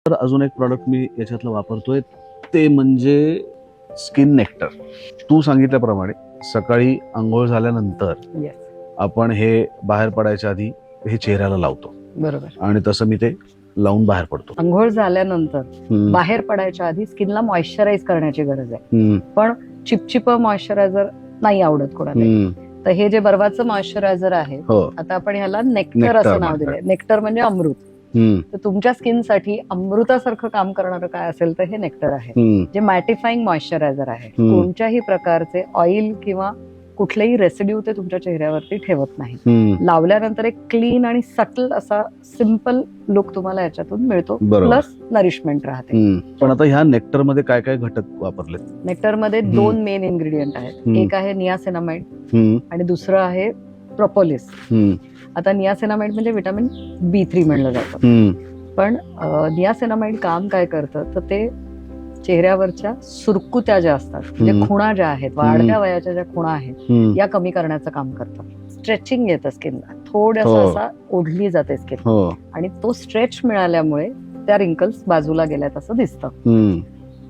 तर अजून एक प्रॉडक्ट मी याच्यातलं वापरतोय ते म्हणजे स्किन नेक्टर. तू सांगितल्याप्रमाणे सकाळी आंघोळ झाल्यानंतर येस, आपण हे बाहेर पडायच्या आधी हे चेहऱ्याला लावतो बरोबर. आणि तसं मी ते लावून बाहेर पडतो. आंघोळ झाल्यानंतर हम्म, बाहेर पडायच्या आधी स्किनला मॉइश्चराईज करण्याची गरज आहे. हम्म, पण चिपचिप मॉइश्चरायझर नाही आवडत कोणाला. हम्म, तर हे जे बर्वाचं मॉइश्चरायझर आहे, हो, आता आपण ह्याला नेक्टर नेक्टर असं नाव म्हणतात. दिलंय. नेक्टर म्हणजे अमृत. हम्म, तर तुमच्या स्किनसाठी अमृतासारखं काम करणारं काय असेल तर हे नेक्टर आहे, हम्म, जे मॅटिफाईंग मॉइश्चरायझर आहे. हम्म. कोणत्याही प्रकारचे ऑइल किंवा कुठलेही रेसिड्यू ते तुमच्या चेहऱ्यावरती ठेवत नाही. हम्म, लावल्यानंतर एक क्लीन आणि सटल असा सिम्पल लुक तुम्हाला याच्यातून मिळतो. बरोबर. प्लस नरिशमेंट राहते. हम्म. पण आता ह्या नेक्टर मध्ये काय काय घटक वापरलेत? नेक्टर मध्ये हम्म. 2 मेन इन्ग्रेडियंट आहेत. हम्म. एक आहे नियासिनामाइड हम्म, आणि दुसरं आहे प्रोपोलिस. हम्म, आता नियासिनामाइड म्हणजे व्हिटॅमिन B3 म्हणलं जातं. हम्म, पण नियासिनामाइड काम काय करतं तर ते चेहऱ्यावरच्या सुरकुत्या ज्या असतात, म्हणजे हम्म. खुणा ज्या आहेत, वाढत्या वयाच्या ज्या खुणा आहेत, हम्म, या कमी करण्याचं काम करतं. स्ट्रेचिंग येतं स्किनला, थोडंसं हो. असा ओढली जाते स्किन हो, आणि तो स्ट्रेच मिळाल्यामुळे त्या रिंकल्स बाजूला गेल्यात असं दिसतं. हम्म,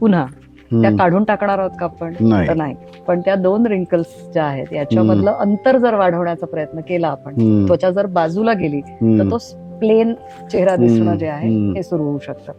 पुन्हा त्या हम्म, काढून टाकणार आहोत का आपण? नाही. तर नाही. पण त्या 2 रिंकल्स ज्या आहेत याच्यामधलं अंतर जर वाढवण्याचा प्रयत्न केला आपण, हम्म, त्वचा जर बाजूला गेली तर हम्म, तो प्लेन चेहरा दिसणं जे आहे हम्म. हे सुरू होऊ शकतं.